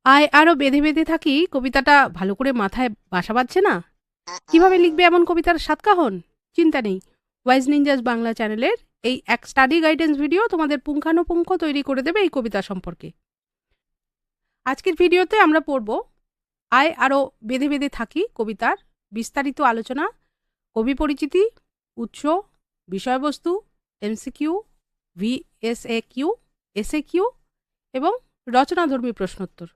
আয় আরো বেঁধে বেঁধে থাকি কবিতাটা ভালো করে মাথায় বাসা বাঁধছে না। কিভাবে লিখবে এমন কবিতার সাতকাহন? চিন্তা নেই, ওয়াইজ নিনজাস বাংলা চ্যানেলের এই এক স্টাডি গাইডেন্স ভিডিও তোমাদের পুঙ্খানুপুঙ্খ তৈরি করে দেবে এই কবিতা সম্পর্কে। আজকের ভিডিওতে আমরা পড়ব আয় আরো বেঁধে বেঁধে থাকি কবিতার বিস্তারিত আলোচনা, কবি পরিচিতি, উৎস, বিষয়বস্তু, এমসিকিউ, ভিএসএকিউ, এসএকিউ এবং রচনাধর্মী প্রশ্নোত্তর।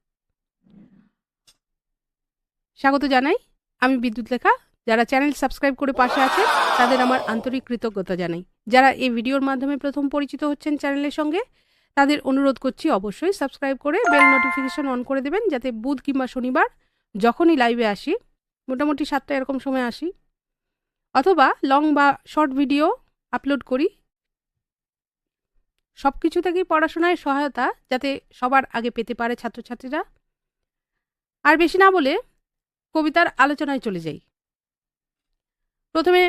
স্বাগত জানাই, আমি বিদ্যুৎ লেখা। যারা চ্যানেল সাবস্ক্রাইব করে পাশে আছেন তাদের আমার আন্তরিক কৃতজ্ঞতা জানাই। যারা এই ভিডিওর মাধ্যমে প্রথম পরিচিত হচ্ছেন চ্যানেলের সঙ্গে, তাদের অনুরোধ করছি অবশ্যই সাবস্ক্রাইব করে বেল নোটিফিকেশন অন করে দেবেন, যাতে বুধ কিংবা শনিবার যখনই লাইভে আসি, মোটামুটি 7টা এরকম সময় আসি, অথবা লং বা শর্ট ভিডিও আপলোড করি, সব কিছু থেকেই পড়াশোনায় সহায়তা যাতে সবার আগে পেতে পারে ছাত্রছাত্রীরা। আর বেশি না বলে কবিতার আলোচনায় চলে যাই। প্রথমে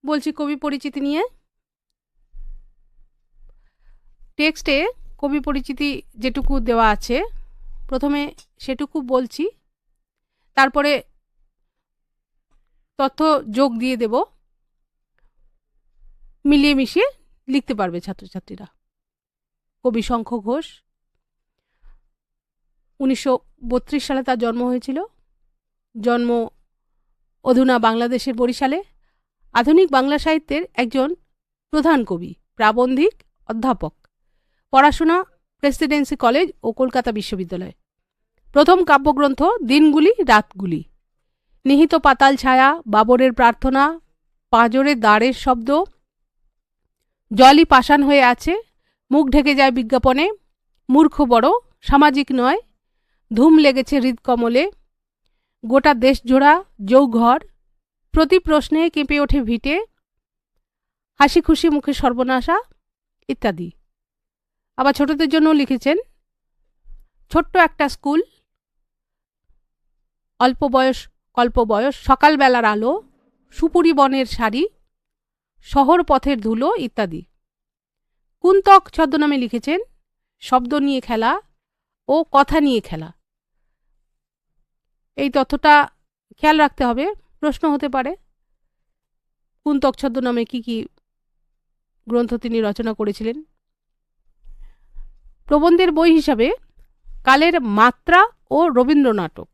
বলছি কবি পরিচিতি নিয়ে। টেক্সটে কবি পরিচিতি যেটুকু দেওয়া আছে প্রথমে সেটুকু বলছি, তারপরে তথ্য যোগ দিয়ে দেব, মিলিয়ে মিশিয়ে লিখতে পারবে ছাত্রছাত্রীরা। কবি শঙ্খ ঘোষ, 1932 সালে তার জন্ম হয়েছিল। জন্ম অধুনা বাংলাদেশের বরিশালে। আধুনিক বাংলা সাহিত্যের একজন প্রধান কবি, প্রাবন্ধিক, অধ্যাপক। পড়াশোনা প্রেসিডেন্সি কলেজ ও কলকাতা বিশ্ববিদ্যালয়। প্রথম কাব্যগ্রন্থ দিনগুলি রাতগুলি। নিহিত পাতাল ছায়া, বাবরের প্রার্থনা, পাঁজরের দ্বারের শব্দ, জলই পাষাণ হয়ে আছে, মুখ ঢেকে যায় বিজ্ঞাপনে, মূর্খ বড়, সামাজিক নয়, ধুম লেগেছে হৃদকমলে, গোটা দেশ জোড়া যৌঘর, প্রতি প্রশ্নে কেঁপে ওঠে ভিটে, হাসি খুশি মুখে সর্বনাশা ইত্যাদি। আবার ছোটদের জন্য লিখেছেন ছোট্ট একটা স্কুল, অল্প বয়স কল্প বয়স, সকালবেলার আলো, সুপুরি বনের শাড়ি, শহর পথের ধুলো ইত্যাদি। কুন্তক ছদ্মনামে লিখেছেন শব্দ নিয়ে খেলা ও কথা নিয়ে খেলা। এই তথ্যটা খেয়াল রাখতে হবে, প্রশ্ন হতে পারে। কুন্তক ছদ্মনামে কি কি গ্রন্থ তিনি রচনা করেছিলেন? প্রবন্ধের বই হিসাবে কালের মাত্রা ও রবীন্দ্র নাটক,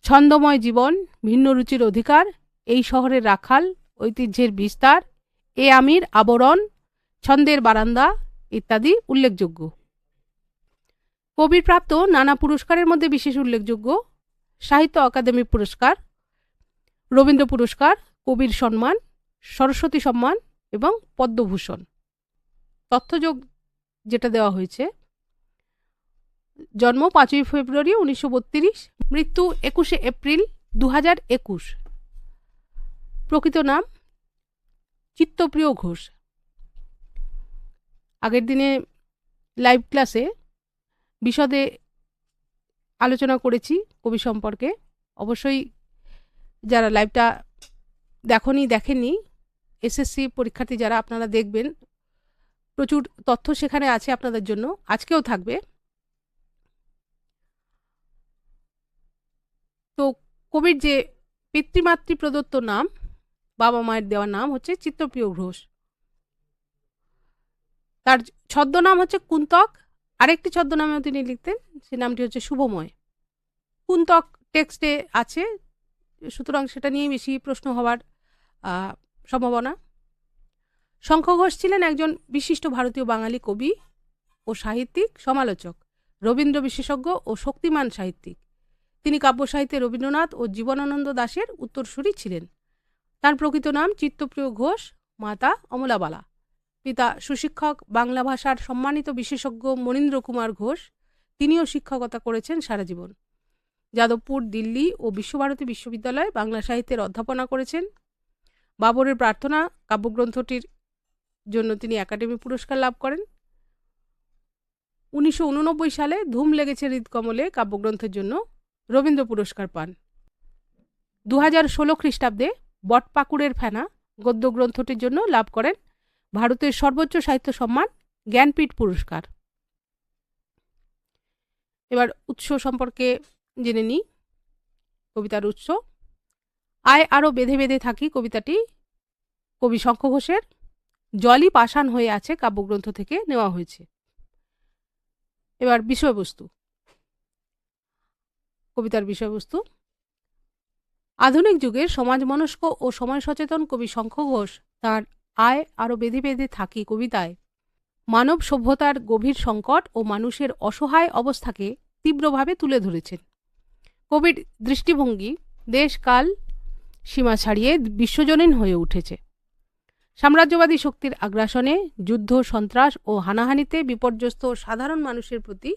ছন্দময় জীবন, ভিন্ন রুচির অধিকার, এই শহরের রাখাল, ঐতিহ্যের বিস্তার, এ আমির আবরণ, ছন্দের বারান্দা ইত্যাদি উল্লেখযোগ্য। কবির প্রাপ্ত নানা পুরস্কারের মধ্যে বিশেষ উল্লেখযোগ্য সাহিত্য অকাদেমি পুরস্কার, রবীন্দ্র পুরস্কার, কবির সম্মান, সরস্বতী সম্মান এবং পদ্মভূষণ। তথ্যযোগ যেটা দেওয়া হয়েছে, জন্ম 5ই ফেব্রুয়ারি 1932, মৃত্যু 21শে এপ্রিল 2021। প্রকৃত নাম চিত্তপ্রিয় ঘোষ। আগের দিনে লাইভ ক্লাসে বিশদে আলোচনা করেছি কবি সম্পর্কে। অবশ্যই যারা লাইভটা দেখেননি, এসএসসি পরীক্ষার্থী যারা, আপনারা দেখবেন, প্রচুর তথ্য সেখানে আছে আপনাদের জন্য, আজকেও থাকবে। তো কবির যে পিতৃমাতৃ প্রদত্ত নাম, বাবা মায়ের দেওয়া নাম হচ্ছে চিত্তপ্রিয় ঘোষ। তার ছদ্মনাম হচ্ছে কুন্তক, আরেকটি ছদ্মনামেও তিনি লিখতেন, সে নামটি হচ্ছে শুভময়। কুন্তক টেক্সটে আছে, সুতরাং সেটা নিয়ে বেশি প্রশ্ন হওয়ার সম্ভাবনা। শঙ্খ ঘোষ ছিলেন একজন বিশিষ্ট ভারতীয় বাঙালি কবি ও সাহিত্যিক, সমালোচক, রবীন্দ্র বিশেষজ্ঞ ও শক্তিমান সাহিত্যিক। তিনি কাব্য সাহিত্যে রবীন্দ্রনাথ ও জীবনানন্দ দাশের উত্তরসূরি ছিলেন। তার প্রকৃত নাম চিত্তপ্রিয় ঘোষ, মাতা অমলাবালা। পিতা সুশিক্ষক, বাংলা ভাষার সম্মানিত বিশেষজ্ঞ মনীন্দ্র কুমার ঘোষ। তিনিও শিক্ষকতা করেছেন সারা জীবন। যাদবপুর, দিল্লি ও বিশ্বভারতী বিশ্ববিদ্যালয়ে বাংলা সাহিত্যের অধ্যাপনা করেছেন। বাবরের প্রার্থনা কাব্যগ্রন্থটির জন্য তিনি একাডেমি পুরস্কার লাভ করেন। 1989 সালে ধুম লেগেছে হৃদকমলে কাব্যগ্রন্থের জন্য রবীন্দ্র পুরস্কার পান। 2016 খ্রিস্টাব্দে বটপাকুড়ের ফেনা গদ্যগ্রন্থটির জন্য লাভ করেন ভারতের সর্বোচ্চ সাহিত্য সম্মান জ্ঞানপীঠ পুরস্কার। এবার উৎস সম্পর্কে জেনে নিই। কবিতার উৎস। আয় আরও বেঁধে বেঁধে থাকি কবিতাটি কবি শঙ্খ ঘোষের। জলই পাষাণ হয়ে আছে কাব্যগ্রন্থ থেকে নেওয়া হয়েছে। এবার বিষয়বস্তু। কবিতার বিষয়বস্তু: আধুনিক যুগের সমাজমনস্ক ও সময় সচেতন কবি শঙ্খ ঘোষ তাঁর আয় আরও বেঁধে বেঁধে থাকি কবিতায় মানব সভ্যতার গভীর সংকট ও মানুষের অসহায় অবস্থাকে তীব্রভাবে তুলে ধরেছেন। কবির দৃষ্টিভঙ্গি দেশ কাল সীমা ছাড়িয়ে বিশ্বজনীন হয়ে উঠেছে। সাম্রাজ্যবাদী শক্তির আগ্রাসনে, যুদ্ধ, সন্ত্রাস ও হানাহানিতে বিপর্যস্ত সাধারণ মানুষের প্রতি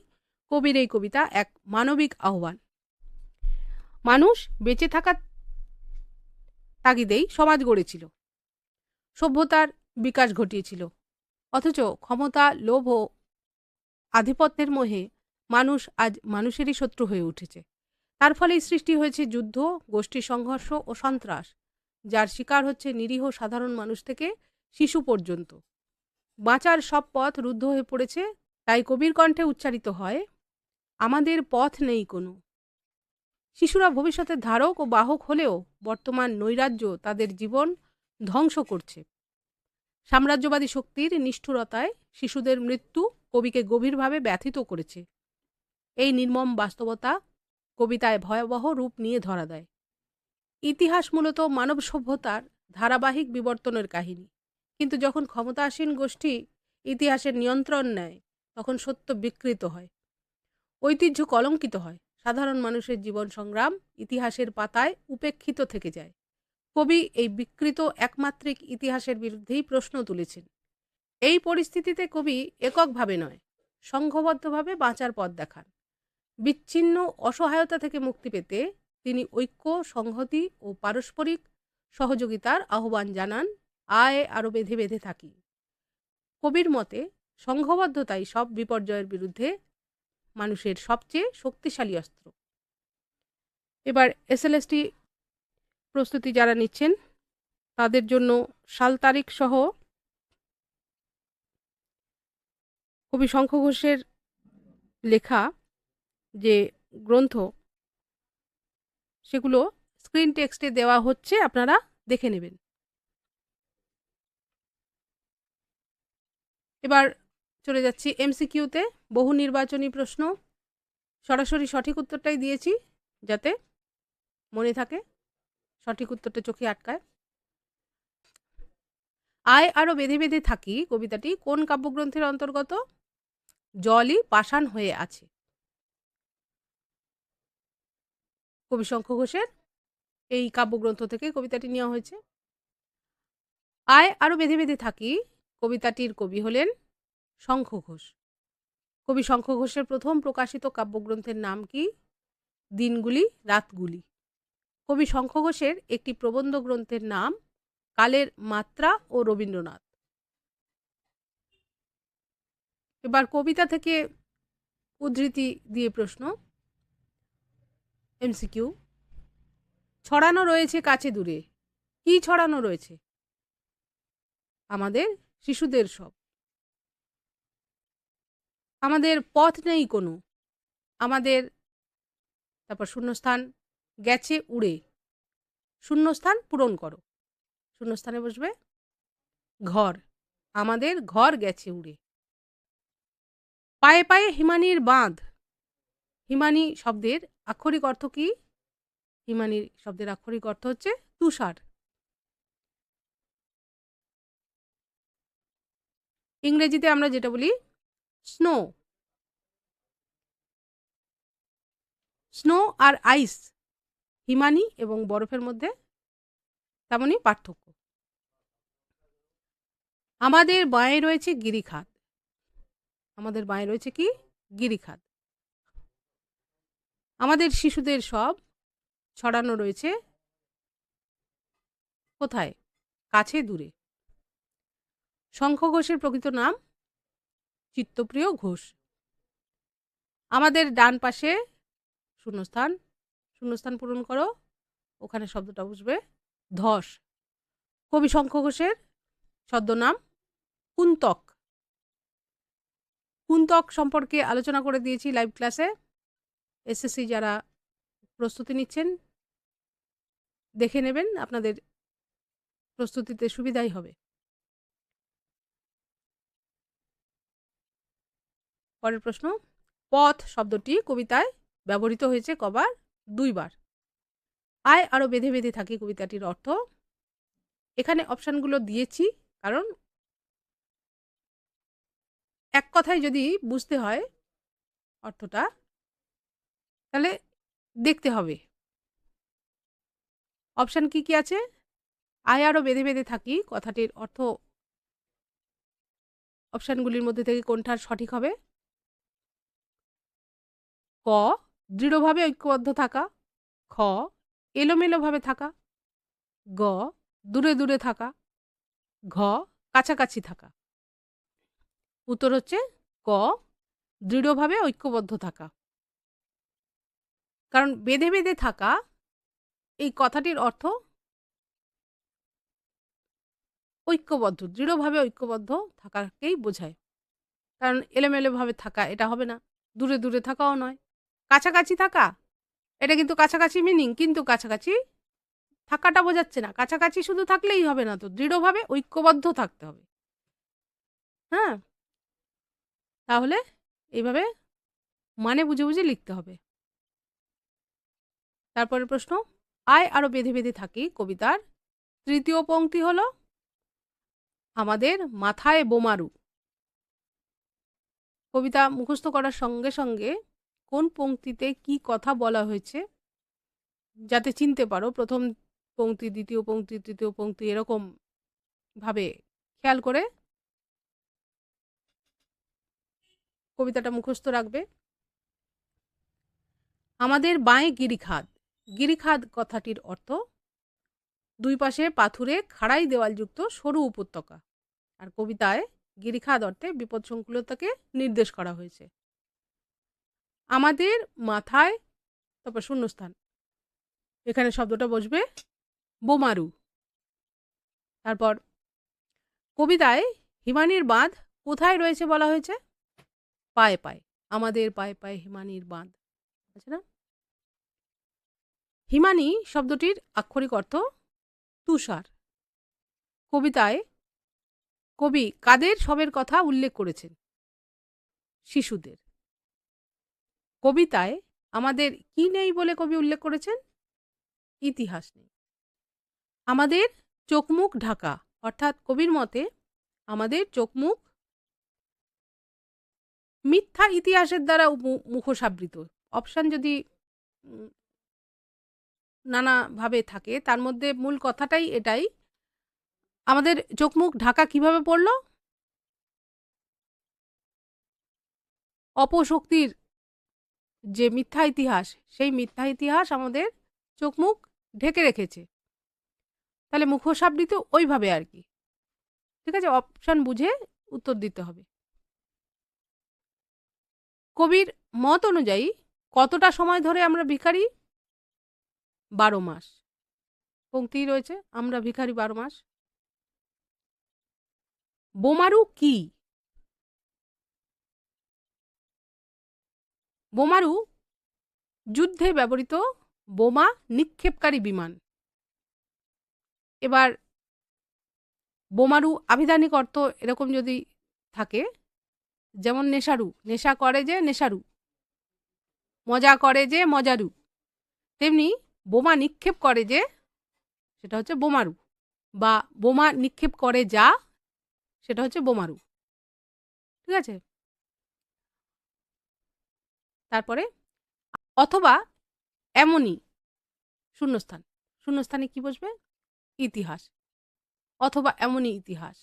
কবির এই কবিতা এক মানবিক আহ্বান। মানুষ বেঁচে থাকার তাগিদেই সমাজ গড়েছিল, সভ্যতার বিকাশ ঘটিয়েছিল, অথচ ক্ষমতা, লোভ ও আধিপত্যের মোহে মানুষ আজ মানুষেরই শত্রু হয়ে উঠেছে। তার ফলেই সৃষ্টি হয়েছে যুদ্ধ, গোষ্ঠী সংঘর্ষ ও সন্ত্রাস, যার শিকার হচ্ছে নিরীহ সাধারণ মানুষ থেকে শিশু পর্যন্ত। বাঁচার সব পথ রুদ্ধ হয়ে পড়েছে। তাই কবির কণ্ঠে উচ্চারিত হয়, আমাদের পথ নেই কোনো। শিশুরা ভবিষ্যতের ধারক ও বাহক হলেও বর্তমান নৈরাজ্য তাদের জীবন ধ্বংস করছে। সাম্রাজ্যবাদী শক্তির নিষ্ঠুরতায় শিশুদের মৃত্যু কবিকে গভীরভাবে ব্যথিত করেছে। এই নির্মম বাস্তবতা কবিতায় ভয়াবহ রূপ নিয়ে ধরা দেয়। ইতিহাস মূলত মানব সভ্যতার ধারাবাহিক বিবর্তনের কাহিনী, কিন্তু যখন ক্ষমতাসীন গোষ্ঠী ইতিহাসের নিয়ন্ত্রণ নেয় তখন সত্য বিকৃত হয়, ঐতিহ্য কলঙ্কিত হয়, সাধারণ মানুষের জীবন সংগ্রাম ইতিহাসের পাতায় উপেক্ষিত থেকে যায়। কবি এই বিকৃত একমাত্রিক ইতিহাসের বিরুদ্ধেই প্রশ্ন তুলেছেন। এই পরিস্থিতিতে কবি এককভাবে নয়, সংঘবদ্ধভাবে বাঁচার পথ দেখান। বিচ্ছিন্ন অসহায়তা থেকে মুক্তি পেতে তিনি ঐক্য, সংহতি ও পারস্পরিক সহযোগিতার আহ্বান জানান। আয় আরও বেঁধে বেঁধে থাকি। কবির মতে সংঘবদ্ধতাই সব বিপর্যয়ের বিরুদ্ধে মানুষের সবচেয়ে শক্তিশালী অস্ত্র। এবার এসএলএসটি প্রস্তুতি যারা নিচ্ছেন তাদের জন্য সাল তারিখ সহ কবি শঙ্খ ঘোষের লেখা যে গ্রন্থ সেগুলো স্ক্রিন টেক্সটে দেওয়া হচ্ছে, আপনারা দেখে নেবেন। এবার চলে যাচ্ছি এমসিকিউতে। বহু নির্বাচনী প্রশ্ন, সরাসরি সঠিক উত্তরটাই দিয়েছি যাতে মনে থাকে, সঠিক উত্তরটা চোখে আটকায়। আয় আরও বেঁধে বেঁধে থাকি কবিতাটি কোন কাব্যগ্রন্থের অন্তর্গত? জলই পাষাণ হয়ে আছে, কবি শঙ্খ ঘোষের এই কাব্যগ্রন্থ থেকে কবিতাটি নেওয়া হয়েছে। আয় আরও বেঁধে বেঁধে থাকি কবিতাটির কবি হলেন শঙ্খ ঘোষ। কবি শঙ্খ ঘোষের প্রথম প্রকাশিত কাব্যগ্রন্থের নাম কি? দিনগুলি রাতগুলি। কবি শঙ্খ ঘোষের একটি প্রবন্ধ গ্রন্থের নাম কালের মাত্রা ও রবীন্দ্রনাথ। এবার কবিতা থেকে উদ্ধৃতি দিয়ে প্রশ্ন, এমসিকিউ। ছড়ানো রয়েছে কাছে দূরে। কি ছড়ানো রয়েছে? আমাদের শিশুদের সব। আমাদের পথ নেই কোনো। আমাদের, তারপর শূন্যস্থান, গেছে উড়ে, শূন্যস্থান পূরণ করো, শূন্যস্থানে বসবে ঘর, আমাদের ঘর গেছে উড়ে। পায়ে পায়ে হিমানির বাঁধ। হিমানি শব্দের আক্ষরিক অর্থ কি? হিমানির শব্দের আক্ষরিক অর্থ হচ্ছে তুষার। ইংরেজিতে আমরা যেটা বলি স্নো। স্নো আর আইস, হিমানি এবং বরফের মধ্যে তেমনই পার্থক্য। আমাদের বাঁয়ে রয়েছে গিরিখাত। আমাদের বাঁয়ে রয়েছে কি? গিরিখাত। আমাদের শিশুদের সব ছড়ানো রয়েছে কোথায়? কাছে দূরে। শঙ্খ ঘোষের প্রকৃত নাম চিত্তপ্রিয় ঘোষ। আমাদের ডান পাশে শূন্যস্থান, শূন্যস্থান পূরণ করো, ওখানে শব্দটা বসবে ধস। কবি শঙ্খ ঘোষের ছদ্মনাম কুন্তক। কুন্তক সম্পর্কে আলোচনা করে দিয়েছি লাইভ ক্লাসে। এসএসসি যারা প্রস্তুতি নিচ্ছেন দেখে নেবেন, আপনাদের প্রস্তুতিতে সুবিধাই হবে। পরের প্রশ্ন, পথ শব্দটি কবিতায় ব্যবহৃত হয়েছে কবার? 2 বার। আয় আরো বেঁধে বেঁধে থাকি কবিতাটির অর্থ, এখানে অপশানগুলো দিয়েছি কারণ এক কথায় যদি বুঝতে হয় অর্থটা, তাহলে দেখতে হবে। অপশান কি কি আছে? আয় আরো বেঁধে বেঁধে থাকি কথাটির অর্থ অপশানগুলির মধ্যে থেকে কোনটা সঠিক হবে? ক, দৃঢ়ভাবে ঐক্যবদ্ধ থাকা। খ, এলোমেলোভাবে থাকা। গ, দূরে দূরে থাকা। ঘ, কাছাকাছি থাকা। উত্তর হচ্ছে ক, দৃঢ়ভাবে ঐক্যবদ্ধ থাকা। কারণ বেঁধে বেঁধে থাকা এই কথাটির অর্থ ঐক্যবদ্ধ, দৃঢ়ভাবে ঐক্যবদ্ধ থাকাকেই বোঝায়। কারণ এলোমেলোভাবে থাকা এটা হবে না, দূরে দূরে থাকাও নয়। কাছাকাছি থাকা, এটা কিন্তু কাছাকাছি মিনিং, কিন্তু কাছাকাছি থাকাটা বোঝাচ্ছে না। কাছাকাছি শুধু থাকলেই হবে না তো, দৃঢ়ভাবে ঐক্যবদ্ধ থাকতে হবে। হ্যাঁ, তাহলে এইভাবে মানে বুঝে বুঝে লিখতে হবে। তারপরের প্রশ্ন, আয় আরো বেঁধে বেঁধে থাকি কবিতার তৃতীয় পংক্তি হলো আমাদের মাথায় বোমারু। কবিতা মুখস্থ করার সঙ্গে সঙ্গে কোন পংক্তিতে কি কথা বলা হয়েছে যাতে চিনতে পারো, প্রথম পংক্তি, দ্বিতীয় পংক্তি, তৃতীয় পংক্তি, এরকম ভাবে খেয়াল করে কবিতাটা মুখস্থ রাখবে। আমাদের বাঁয়ে গিরিখাদ। গিরিখাদ কথাটির অর্থ দুই পাশে পাথুরে খাড়াই দেওয়ালযুক্ত সরু উপত্যকা। আর কবিতায় গিরিখাদ অর্থে বিপদসংকুলতাকে নির্দেশ করা হয়েছে। আমাদের মাথায়, তারপর শূন্যস্থান, এখানে শব্দটা বসবে বোমারু। তারপর কবিতায় হিমানির বাঁধ কোথায় রয়েছে বলা হয়েছে? পায়ে পায়ে। আমাদের পায়ে পায়ে হিমানির বাঁধ আছে না? হিমানি শব্দটির আক্ষরিক অর্থ তুষার। কবিতায় কবি কাদের সবের কথা উল্লেখ করেছেন? শিশুদের। কবিতায় আমাদের কি নেই বলে কবি উল্লেখ করেছেন? ইতিহাস নেই। আমাদের চোখ মুখ ঢাকা, অর্থাৎ কবির মতে আমাদের চোখ মুখ মিথ্যা ইতিহাসের দ্বারা মুখোশাবৃত। অপশান যদি নানাভাবে থাকে, তার মধ্যে মূল কথাটাই এটাই, আমাদের চোখ মুখ ঢাকা কিভাবে পড়ল? অপশক্তির যে মিথ্যা ইতিহাস, সেই মিথ্যা ইতিহাস আমাদের চোখ মুখ ঢেকে রেখেছে। তাহলে মুখোশাবৃত ওইভাবে আর কি। ঠিক আছে, অপশান বুঝে উত্তর দিতে হবে। কবির মত অনুযায়ী কতটা সময় ধরে আমরা ভিখারি? 12 মাস। পংক্তি রয়েছে আমরা ভিখারি 12 মাস। বোমারু কি? বোমারু যুদ্ধে ব্যবহৃত বোমা নিক্ষেপকারী বিমান। এবার বোমারু আভিধানিক অর্থ এরকম যদি থাকে, যেমন নেশারু, নেশা করে যে নেশারু, মজা করে যে মজারু, তেমনি বোমা নিক্ষেপ করে যে, সেটা হচ্ছে বোমারু, বা বোমা নিক্ষেপ করে যা, সেটা হচ্ছে বোমারু। ঠিক আছে? তারপরে অথবা এমনই শূন্যস্থান, শূন্যস্থানে কি বসবে? ইতিহাস, অথবা এমনই ইতিহাস।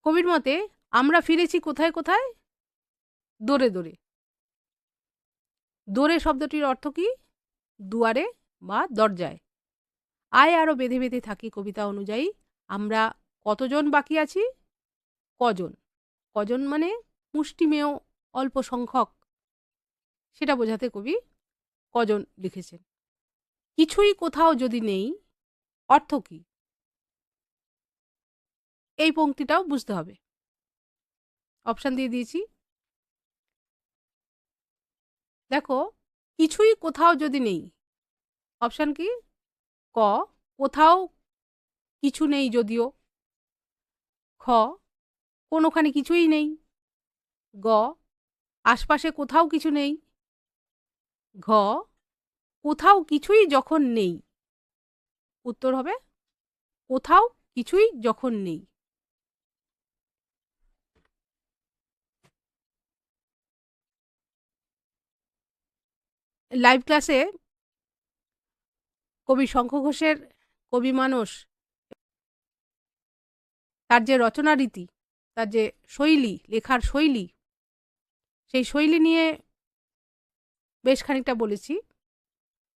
কবির মতে আমরা ফিরেছি কোথায় কোথায়? দোরে দোরে। দোরে শব্দটির অর্থ কি? দুয়ারে বা দরজায়। আয় আরো বেঁধে বেঁধে থাকি কবিতা অনুযায়ী আমরা কতজন বাকি আছি? কজন। কজন মানে মুষ্টিমেয় অল্প সংখ্যক, সেটা বোঝাতে কবি কজন লিখেছেন। কিছুই কোথাও যদি নেই অর্থ কি? এই পংক্তিটাও বুঝতে হবে। অপশান দিয়ে দিয়েছি। দেখো, কিছুই কোথাও যদি নেই, অপশান কি? ক, কোথাও কিছু নেই যদিও। খ, কোনোখানে কিছুই নেই। গ, আশপাশে কোথাও কিছু নেই। ঘ, কোথাও কিছুই যখন নেই। উত্তর হবে কোথাও কিছুই যখন নেই। লাইভ ক্লাসে কবি শঙ্খ ঘোষের কবি মানস, তার যে রচনা রীতি, তার যে শৈলী, লেখার শৈলী, সেই শৈলী নিয়ে বেশ খানিকটা বলেছি।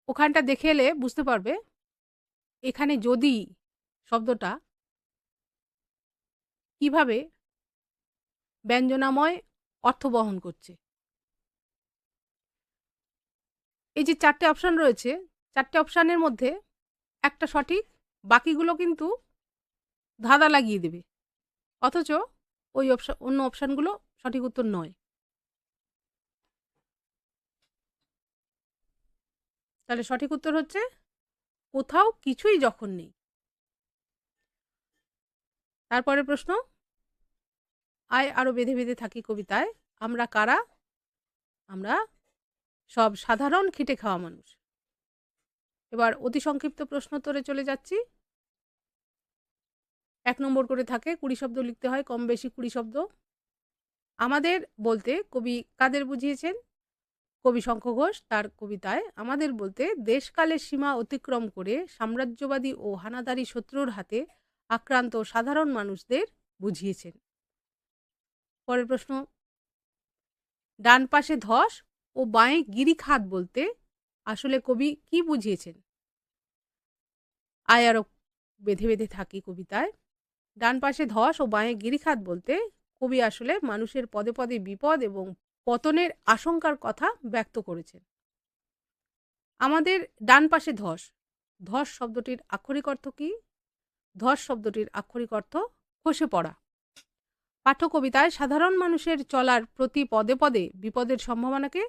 ওখানটা দেখে এলে বুঝতে পারবে এখানে যদি শব্দটা কিভাবে ব্যঞ্জনাময় অর্থ বহন করছে। এই যে 4টে অপশান রয়েছে, 4টে অপশানের মধ্যে একটা সঠিক, বাকিগুলো কিন্তু ধাঁধা লাগিয়ে দেবে, অথচ ওই অন্য অপশানগুলো সঠিক উত্তর নয়। তাহলে সঠিক উত্তর হচ্ছে কোথাও কিছুই যখন নেই। তারপরে প্রশ্ন, আয় আরো বেঁধে বেঁধে থাকি কবিতায় আমরা কারা? আমরা সব সাধারণ খেটে খাওয়া মানুষ। এবার অতি সংক্ষিপ্ত প্রশ্নোত্তরে চলে যাচ্ছি। 1 নম্বর করে থাকে, 20 শব্দ লিখতে হয়, কম বেশি 20 শব্দ। আমাদের বলতে কবি কাদের বুঝিয়েছেন? কবি শঙ্খ ঘোষ তার কবিতায় আমাদের বলতে দেশকালের সীমা অতিক্রম করে সাম্রাজ্যবাদী ও হানাদারি শত্রুর হাতে আক্রান্ত সাধারণ মানুষদের বুঝিয়েছেন। পরের প্রশ্ন, ডান পাশে ধস ও বাঁয়ে গিরিখাত বলতে আসলে কবি কি বুঝিয়েছেন? আয় আরো বেঁধে বেঁধে থাকি কবিতায় ডান পাশে ধস ও বাঁয়ে গিরিখাত বলতে কবি আসলে মানুষের পদে পদে বিপদ এবং পতনের আশঙ্কার কথা ব্যক্ত করেছেন। আমাদের ডান পাশে ধস, ধস শব্দটির আক্ষরিক অর্থ কি? ধস শব্দটির আক্ষরিক অর্থ খসে পড়া। পাঠ্য কবিতায় সাধারণ মানুষের চলার প্রতি পদে পদে বিপদের সম্ভাবনাকে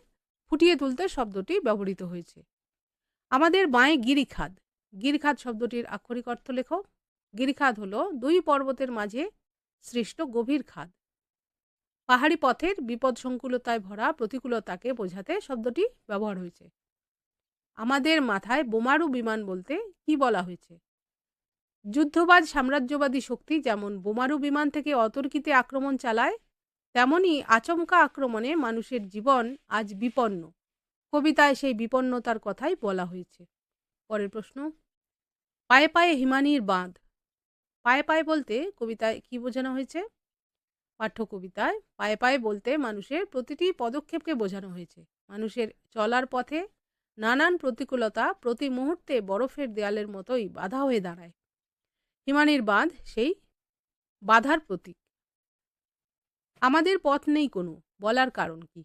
ফুটিয়ে তুলতে শব্দটি ব্যবহৃত হয়েছে। আমাদের বাঁয়ে গিরিখাদ, গিরিখাদ শব্দটির আক্ষরিক অর্থ লেখো। গিরিখাদ হলো 2 পর্বতের মাঝে সৃষ্ট গভীর খাদ। পাহাড়ি পথের বিপদ সংকুলতায় ভরা প্রতিকূলতাকে বোঝাতে শব্দটি ব্যবহার হয়েছে। আমাদের মাথায় বোমারু বিমান বলতে কি বলা হয়েছে? যুদ্ধবাজ সাম্রাজ্যবাদী শক্তি যেমন বোমারু বিমান থেকে অতর্কিতে আক্রমণ চালায়, তেমনি আচমকা আক্রমণে মানুষের জীবন আজ বিপন্ন। কবিতায় সেই বিপন্নতার কথাই বলা হয়েছে। পরের প্রশ্ন, পায়ে পায়ে হিমানির বাঁধ, পায়ে পায়ে বলতে কবিতায় কি বোঝানো হয়েছে? পাঠ্য কবিতায় পায়ে পায়ে বলতে মানুষের প্রতিটি পদক্ষেপকে বোঝানো হয়েছে। মানুষের চলার পথে নানান প্রতিকূলতা প্রতি মুহূর্তে বরফের দেয়ালের মতোই বাধা হয়ে দাঁড়ায়। হিমানির বাঁধ সেই বাধার প্রতীক। আমাদের পথ নেই কোনো, বলার কারণ কি?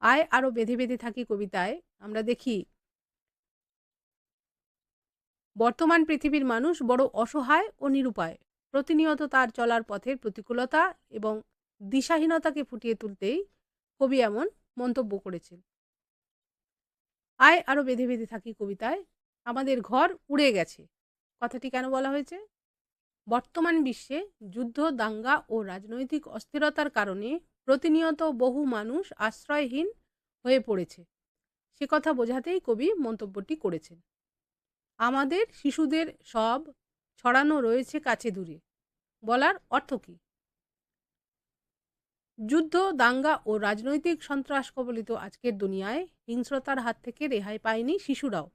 আয় আরো বেঁধে বেঁধে থাকি কবিতায় আমরা দেখি বর্তমান পৃথিবীর মানুষ বড় অসহায় ও নিরুপায়। প্রতিনিয়ত তার চলার পথের প্রতিকূলতা এবং দিশাহীনতাকে ফুটিয়ে তুলতেই কবি এমন মন্তব্য করেছেন। আয় আরো বেঁধে বেঁধে থাকি কবিতায় আমাদের ঘর উড়ে গেছে কথাটি কেন বলা হয়েছে? বর্তমান বিশ্বে যুদ্ধ, দাঙ্গা ও রাজনৈতিক অস্থিরতার কারণে প্রতিনিয়ত বহু মানুষ আশ্রয়হীন হয়ে পড়েছে, সে কথা বোঝাতেই কবি মন্তব্যটি করেছেন। আমাদের শিশুদের সব ছড়ানো রয়েছে কাছে দূরে বলার অর্থ কি? যুদ্ধ, দাঙ্গা ও রাজনৈতিক সন্ত্রাস কবলিত আজকের দুনিয়ায় হিংস্রতার হাত থেকে রেহাই পায়নি শিশুরাও,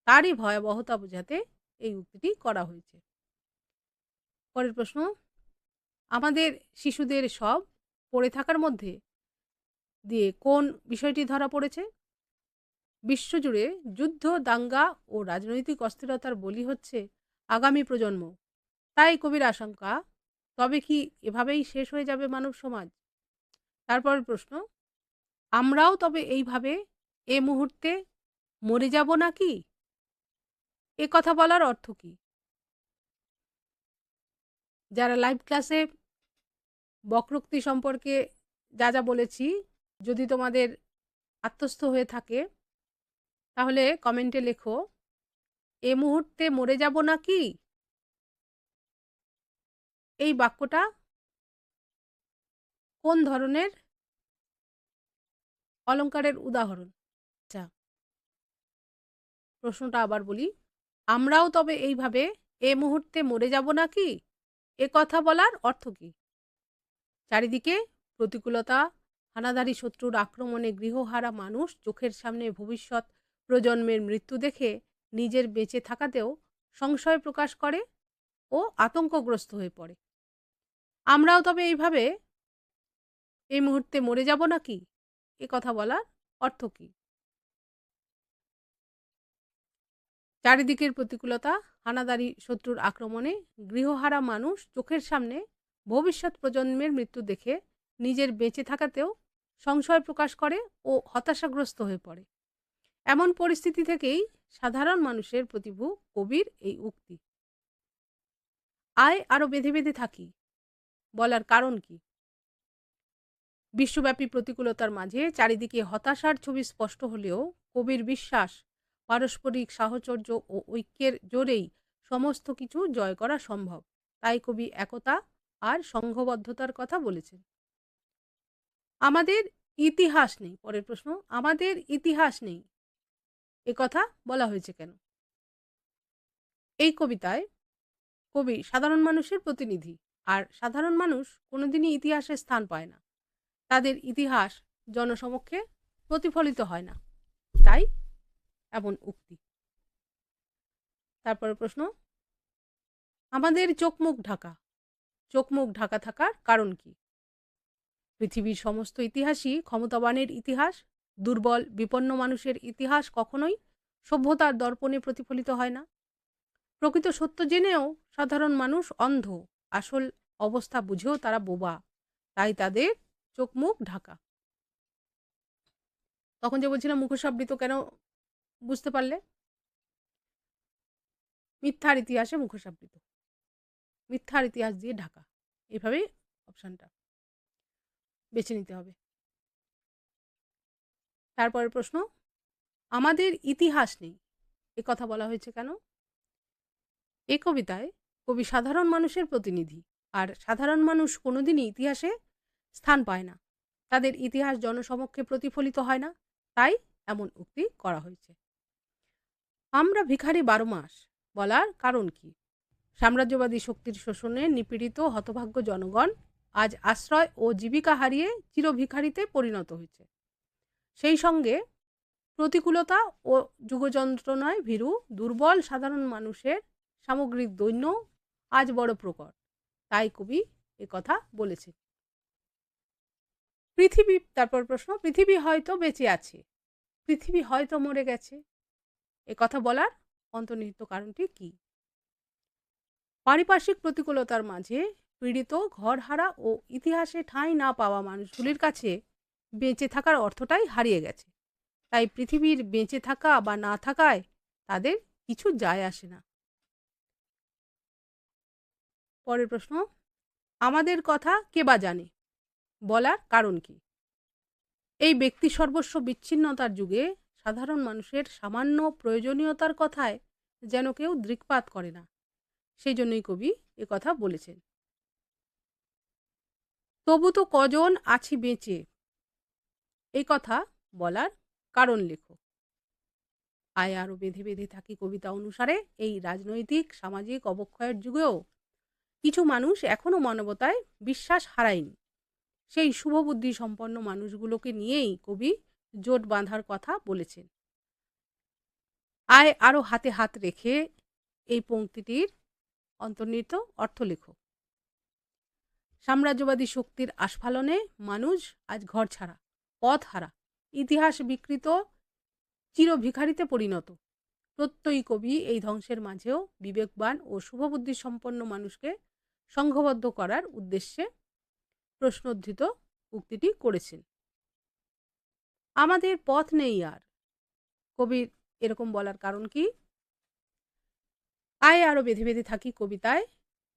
তারই ভয়াবহতা বোঝাতে এই উক্তিটি করা হয়েছে। পরের প্রশ্ন, আমাদের শিশুদের সব পড়ে থাকার মধ্যে দিয়ে কোন বিষয়টি ধরা পড়েছে? বিশ্বজুড়ে যুদ্ধ, দাঙ্গা ও রাজনৈতিক অস্থিরতার বলি হচ্ছে আগামী প্রজন্ম। তাই কবির আশঙ্কা, তবে কি এভাবেই শেষ হয়ে যাবে মানব সমাজ? তারপরের প্রশ্ন, আমরাও তবে এইভাবে এ মুহূর্তে মরে যাব নাকি? এ কথা বলার অর্থ কি? যারা লাইভ ক্লাসে বক্রোক্তি সম্পর্কে যা যা বলেছি, যদি তোমাদের আত্মস্থ হয়ে থাকে, তাহলে কমেন্টে লেখো, এ মুহূর্তে মরে যাব নাকি? এই বাক্যটা কোন ধরনের অলঙ্কারের উদাহরণ? আচ্ছা, প্রশ্নটা আবার বলি। আমরাও তবে এইভাবে এ মুহূর্তে মরে যাব নাকি? এ কথা বলার অর্থ কী? চারিদিকে প্রতিকূলতা, হানাদারি শত্রুর আক্রমণে গৃহহারা মানুষ চোখের সামনে ভবিষ্যৎ প্রজন্মের মৃত্যু দেখে নিজের বেঁচে থাকাতেও সংশয় প্রকাশ করে ও আতঙ্কগ্রস্ত হয়ে পড়ে। আমরাও তবে এইভাবে এই মুহূর্তে মরে যাব নাকি? এ কথা বলার অর্থ কী? চারিদিকের প্রতিকূলতা, হানাদারি শত্রুর আক্রমণে গৃহহারা মানুষ চোখের সামনে ভবিষ্যৎ প্রজন্মের মৃত্যু দেখে নিজের বেঁচে থাকাতেও সংশয় প্রকাশ করে ও হতাশাগ্রস্ত হয়ে পড়ে। এমন পরিস্থিতি থেকেই সাধারণ মানুষের প্রতিভু কবির এই উক্তি। আয় আরো বেঁধে বেঁধে থাকি বলার কারণ কি? বিশ্বব্যাপী প্রতিকূলতার মাঝে চারিদিকে হতাশার ছবি স্পষ্ট হলেও কবির বিশ্বাস পারস্পরিক সাহচর্য ও ঐক্যের জোরেই সমস্ত কিছু জয় করা সম্ভব। তাই কবি একতা আর সংঘবদ্ধতার কথা বলেছেন। আমাদের ইতিহাস নেই, পরের প্রশ্ন, আমাদের ইতিহাস নেই এ কথা বলা হয়েছে কেন? এই কবিতায় কবি সাধারণ মানুষের প্রতিনিধি, আর সাধারণ মানুষ কোনোদিনই ইতিহাসে স্থান পায় না, তাদের ইতিহাস জনসমক্ষে প্রতিফলিত হয় না, তাই এমন উক্তি। তারপরে প্রশ্ন, আমাদের চোখমুখ ঢাকা, চোখমুখ ঢাকা থাকার কারণ কি? পৃথিবীর সমস্ত ইতিহাসই ক্ষমতাবানের ইতিহাস, দুর্বল বিপন্ন মানুষের ইতিহাস কখনোই সভ্যতার দর্পণে প্রতিফলিত হয় না। প্রকৃত সত্য জেনেও সাধারণ মানুষ অন্ধ, আসল অবস্থা বুঝেও তারা বোবা, তাই তাদের চোখ মুখ ঢাকা। তখন যে বলছিলাম মুখোশাবৃত কেন, বুঝতে পারলে? মিথ্যার ইতিহাসে মুখোশাবৃত, মিথ্যার ইতিহাস দিয়ে ঢাকা, এইভাবেই অপশানটা বেছে নিতে হবে। তারপরের প্রশ্ন, আমাদের ইতিহাস নেই এ কথা বলা হয়েছে কেন? এই কবিতায় কবি সাধারণ মানুষের প্রতিনিধি, আর সাধারণ মানুষ কোনোদিনই ইতিহাসে স্থান পায় না, তাদের ইতিহাস জনসমক্ষে প্রতিফলিত হয় না, তাই এমন উক্তি করা হয়েছে। আমরা ভিখারি 12 মাস বলার কারণ কি? সাম্রাজ্যবাদী শক্তির শোষণে নিপীড়িত হতভাগ্য জনগণ আজ আশ্রয় ও জীবিকা হারিয়ে চিরভিখারিতে পরিণত হয়েছে। সেই সঙ্গে প্রতিকূলতা ও যুগযন্ত্রণায় ভীরু দুর্বল সাধারণ মানুষের সামগ্রিক দৈন্য আজ বড় প্রকট, তাই কবি কথা বলেছে। পৃথিবী, তারপর প্রশ্ন, পৃথিবী হয়তো বেঁচে আছে, পৃথিবী হয়তো মরে গেছে এ কথা বলার অন্তর্নিহিত কারণটি কি? পারিপার্শ্বিক প্রতিকূলতার মাঝে পীড়িত, ঘরহারা ও ইতিহাসে ঠাঁই না পাওয়া মানুষগুলির কাছে বেঁচে থাকার অর্থটাই হারিয়ে গেছে, তাই পৃথিবীর বেঁচে থাকা বা না থাকায় তাদের কিছু যায় আসে না। পরের প্রশ্ন, আমাদের কথা কে বা জানে বলার কারণ কি? এই ব্যক্তি সর্বস্ব বিচ্ছিন্নতার যুগে সাধারণ মানুষের সামান্য প্রয়োজনীয়তার কথায় যেন কেউ দৃকপাত করে না, সেই জন্যই কবি কথা বলেছেন। তবু তো কজন আছি বেঁচে এই কথা বলার কারণ লেখো। আয় আরো বেঁধে বেঁধে থাকি কবিতা অনুসারে এই রাজনৈতিক সামাজিক অবক্ষয়ের যুগেও কিছু মানুষ এখনো মানবতায় বিশ্বাস হারায়নি, সেই শুভবুদ্ধি সম্পন্ন মানুষগুলোকে নিয়েই কবি জোট বাঁধার কথা বলেছেন। আয় আরো হাতে হাত রেখে এই পংক্তিটির অন্তর্নিহিত অর্থ লেখো। সাম্রাজ্যবাদী শক্তির আস্ফালনে মানুষ আজ ঘর ছাড়া, পথ হারা, ইতিহাস বিকৃত, চিরভিখারিতে পরিণত। প্রত্যয়ী কবি এই ধ্বংসের মাঝেও বিবেকবান ও শুভবুদ্ধি সম্পন্ন মানুষকে সংঘবদ্ধ করার উদ্দেশ্যে প্রশ্নোদ্ধৃত উক্তিটি করেছেন। আমাদের পথ নেই আর, কবির এরকম বলার কারণ কি? আয় আরো বেঁধে বেঁধে থাকি কবিতায়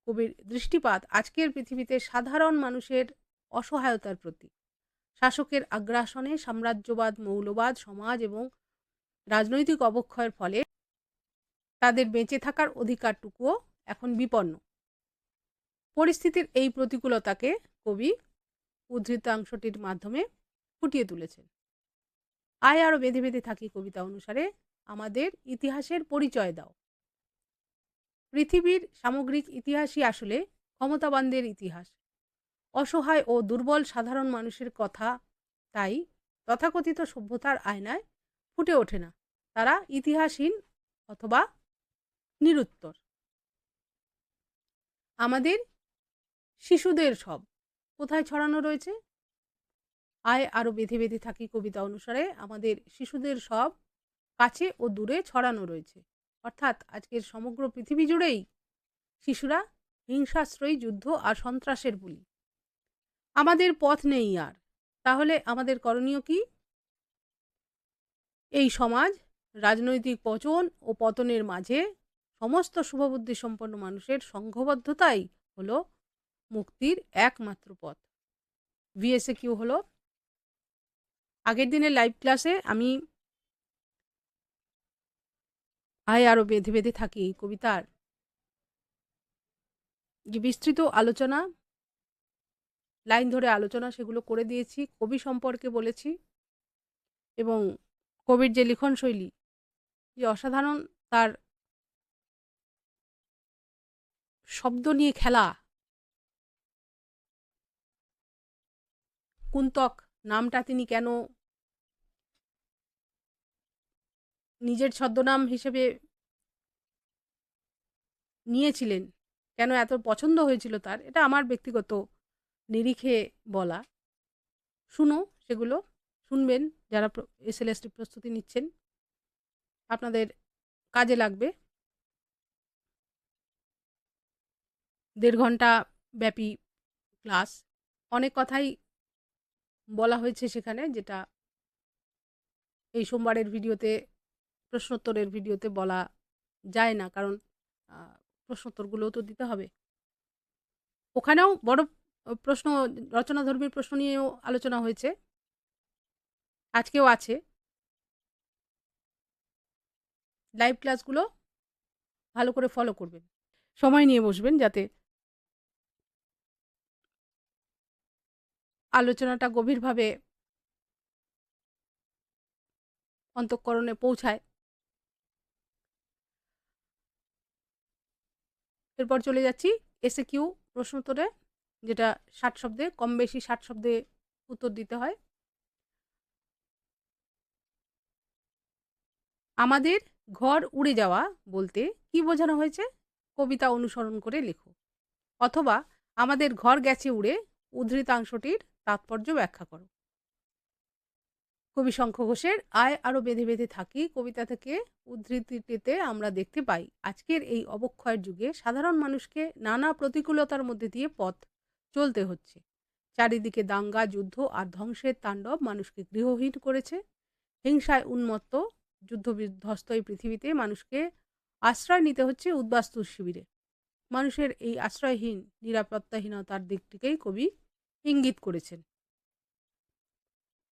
কবির দৃষ্টিপাত আজকের পৃথিবীতে সাধারণ মানুষের অসহায়তার প্রতি। শাসকের আগ্রাসনে সাম্রাজ্যবাদ, মৌলবাদ, সমাজ এবং রাজনৈতিক অবক্ষয়ের ফলে তাদের বেঁচে থাকার অধিকারটুকুও এখন বিপন্ন। পরিস্থিতির এই প্রতিকূলতাকে কবি উদ্ধৃতাংশটির মাধ্যমে ফুটিয়ে তুলেছেন। আয় আরো বেঁধে বেঁধে থাকি কবিতা অনুসারে আমাদের ইতিহাসের পরিচয় দাও। পৃথিবীর সামগ্রিক ইতিহাসই আসলে ক্ষমতাবানদের ইতিহাস। অসহায় ও দুর্বল সাধারণ মানুষের কথা তাই তথাকথিত সভ্যতার আয়নায় ফুটে ওঠে না। তারা ইতিহাসহীন অথবা নিরুত্তর। আমাদের শিশুদের সব কোথায় ছড়ানো রয়েছে? আয় আরো বেঁধে বেঁধে থাকি কবিতা অনুসারে আমাদের শিশুদের সব কাছে ও দূরে ছড়ানো রয়েছে। অর্থাৎ আজকের সমগ্র পৃথিবী জুড়েই শিশুরা হিংসাশ্রয়ী যুদ্ধ আর সন্ত্রাসের বলি। আমাদের পথ নেই আর, তাহলে আমাদের করণীয় কি? এই সমাজ রাজনৈতিক পচন ও পতনের মাঝে সমস্ত শুভবুদ্ধি সম্পন্ন মানুষের সংঘবদ্ধতাই হলো মুক্তির একমাত্র পথ। VSQ হলো আগের দিনের লাইভ ক্লাসে আমি আয় আরো বেঁধে বেঁধে থাকি এই কবিতার যে বিস্তৃত আলোচনা, লাইন ধরে আলোচনা সেগুলো করে দিয়েছি। কবি সম্পর্কে বলেছি এবং কবির যে লিখন শৈলী যে অসাধারণ, তার শব্দ নিয়ে খেলা। কুন্তক নামটা তিনি কেন নিজের ছদ্মনাম হিসেবে নিয়েছিলেন, কেন এত পছন্দ হয়েছিল তার, এটা আমার ব্যক্তিগত নিরিখে বলা। শুনো, সেগুলো শুনবেন যারা SLST প্রস্তুতি নিচ্ছেন, আপনাদের কাজে লাগবে। 1.5 ঘন্টা ব্যাপী ক্লাস, অনেক কথাই বলা হয়েছে সেখানে, যেটা এই সোমবারের ভিডিওতে, প্রশ্নোত্তরের ভিডিওতে বলা যায় না, কারণ প্রশ্নোত্তরগুলোও তো দিতে হবে। ওখানেও বড় প্রশ্ন, রচনাধর্মীর প্রশ্ন নিয়েও আলোচনা হয়েছে, আজকেও আছে। লাইভ ক্লাসগুলো ভালো করে ফলো করবেন, সময় নিয়ে বসবেন যাতে আলোচনাটা গভীরভাবে অন্তঃকরণে পৌঁছায়। এরপর চলে যাচ্ছি SAQ প্রশ্নোত্তরে, যেটা 60 শব্দে, কম বেশি 60 শব্দে উত্তর দিতে হয়। আমাদের ঘর উড়ে যাওয়া বলতে কি বোঝানো হয়েছে? কবিতা অনুসরণ করে লেখো। অথবা আমাদের ঘর গেছে উড়ে উদ্ধৃতাংশটির তাৎপর্য ব্যাখ্যা করো। কবি শঙ্খ ঘোষের আয় আরো বেঁধে বেঁধে থাকি কবিতা থেকে উদ্ধৃতিটিতে আমরা দেখতে পাই আজকের এই অবক্ষয়ের যুগে সাধারণ মানুষকে নানা প্রতিকূলতার মধ্যে দিয়ে পথ চলতে হচ্ছে। চারিদিকে দাঙ্গা, যুদ্ধ আর ধ্বংসের তাণ্ডব মানুষকে গৃহহীন করেছে। হিংসায় উন্মত্ত যুদ্ধ বিধ্বস্ত এই পৃথিবীতে মানুষকে আশ্রয় নিতে হচ্ছে উদ্বাস্তুর শিবিরে। মানুষের এই আশ্রয়হীন, নিরাপত্তাহীনতার দিকটিকেই কবি ইঙ্গিত করেছেন।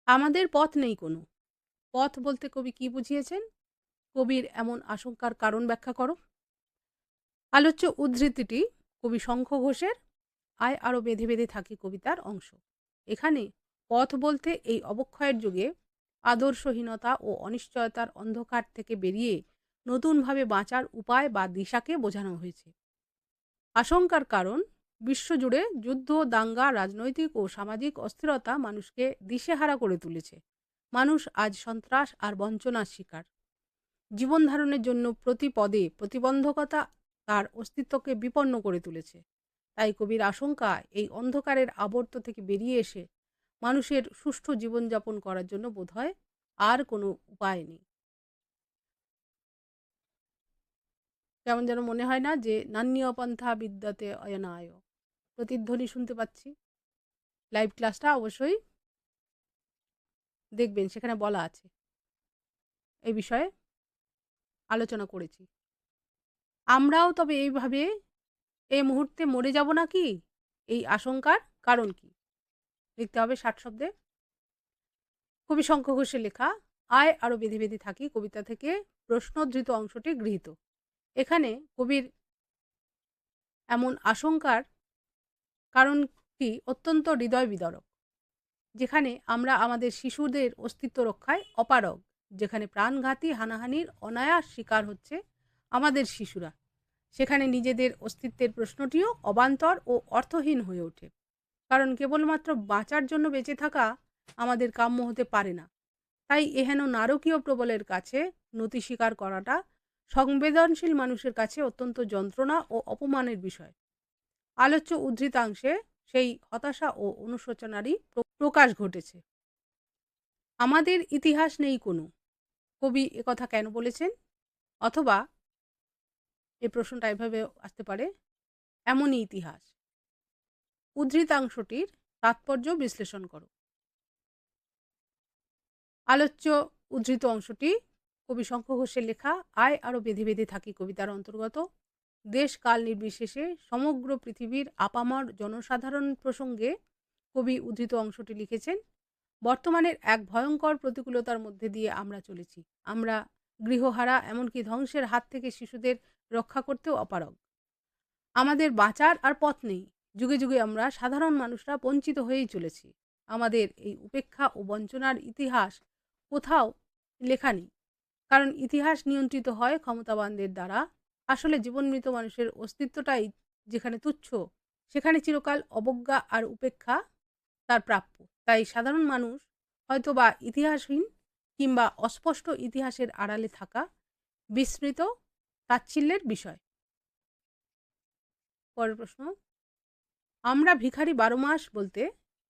আমাদের পথ নেই কোনো। পথ বলতে কবি কি বুঝিয়েছেন? কবির এমন আশঙ্কার কারণ ব্যাখ্যা করো। আলোচ্য উদ্ধৃতিটি কবি শঙ্খ ঘোষের আয় আরো বেঁধে বেঁধে থাকি কবিতার অংশ। এখানে পথ বলতে এই অবক্ষয়ের যুগে আদর্শহীনতা ও অনিশ্চয়তার অন্ধকার থেকে বেরিয়ে নতুনভাবে বাঁচার উপায় বা দিশাকে বোঝানো হয়েছে। আশঙ্কার কারণ, বিশ্বজুড়ে যুদ্ধ, দাঙ্গা, রাজনৈতিক ও সামাজিক অস্থিরতা মানুষকে দিশেহারা করে তুলেছে। মানুষ আজ সন্ত্রাস আর বঞ্চনার শিকার। জীবন ধারণের জন্য প্রতি পদে প্রতিবন্ধকতা তার অস্তিত্বকে বিপন্ন করে তুলেছে। তাই কবির আশঙ্কা, এই অন্ধকারের আবর্ত থেকে বেরিয়ে এসে মানুষের সুষ্ঠু জীবনযাপন করার জন্য বোধহয় আর কোনো উপায় নেই। কেমন যেন মনে হয় না যে নান্যীয় পন্থা বিদ্যাতে অয়নায় প্রতিধ্বনি শুনতে পাচ্ছি। লাইভ ক্লাসটা অবশ্যই দেখবেন, সেখানে বলা আছে, এই বিষয়ে আলোচনা করেছি। আমরাও তবে এইভাবে এই মুহূর্তে মরে যাব নাকি? এই আশঙ্কার কারণ কি? লিখতে হবে 60 শব্দে। কবি শঙ্খ ঘোষের লেখা আয় আরো বেঁধে বেঁধে থাকি কবিতা থেকে প্রশ্নোদ্ধৃত অংশটি গৃহীত। এখানে কবির এমন আশঙ্কার কারণটি অত্যন্ত হৃদয় বিদারক। যেখানে আমরা আমাদের শিশুদের অস্তিত্ব রক্ষায় অপারগ, যেখানে প্রাণঘাতী হানাহানির অনায়াস শিকার হচ্ছে আমাদের শিশুরা, সেখানে নিজেদের অস্তিত্বের প্রশ্নটিও অবান্তর ও অর্থহীন হয়ে ওঠে। কারণ কেবলমাত্র বাঁচার জন্য বেঁচে থাকা আমাদের কাম্য হতে পারে না। তাই এহেন নারকীয় প্রবলের কাছে নতি স্বীকার করাটা সংবেদনশীল মানুষের কাছে অত্যন্ত যন্ত্রণা ও অপমানের বিষয়। আলোচ্য উদ্ধৃতাংশে সেই হতাশা ও অনুশোচনারই প্রকাশ ঘটেছে। আমাদের ইতিহাস নেই কোনো, কবি একথা কেন বলেছেন? অথবা এই প্রশ্নটা এভাবে আসতে পারে, এমনই ইতিহাস। উদ্ধৃতাংশটির তাৎপর্য বিশ্লেষণ করো। আলোচ্য উদ্ধৃত অংশটি কবি শঙ্খ ঘোষের লেখা আয় আরো বেঁধে বেঁধে থাকি কবিতার অন্তর্গত। দেশ কাল নির্বিশেষে সমগ্র পৃথিবীর আপামর জনসাধারণ প্রসঙ্গে কবি উদ্ধৃত অংশটি লিখেছেন। বর্তমানের এক ভয়ঙ্কর প্রতিকূলতার মধ্যে দিয়ে আমরা চলেছি। আমরা গৃহহারা, এমনকি ধ্বংসের হাত থেকে শিশুদের রক্ষা করতেও অপারগ। আমাদের বাঁচার আর পথ নেই। যুগে যুগে আমরা সাধারণ মানুষরা বঞ্চিত হয়েই চলেছি। আমাদের এই উপেক্ষা ও বঞ্চনার ইতিহাস কোথাও লেখা নেই, কারণ ইতিহাস নিয়ন্ত্রিত হয় ক্ষমতাবানদের দ্বারা। আসলে জীবনমৃত মানুষের অস্তিত্বটাই যেখানে তুচ্ছ, সেখানে চিরকাল অবজ্ঞা আর উপেক্ষা তার প্রাপ্য। তাই সাধারণ মানুষ হয়তো বা ইতিহাসহীন কিংবা অস্পষ্ট ইতিহাসের আড়ালে থাকা বিস্মৃত তাচ্ছিল্যের বিষয়। পরের প্রশ্ন, আমরা ভিখারি 12 মাস বলতে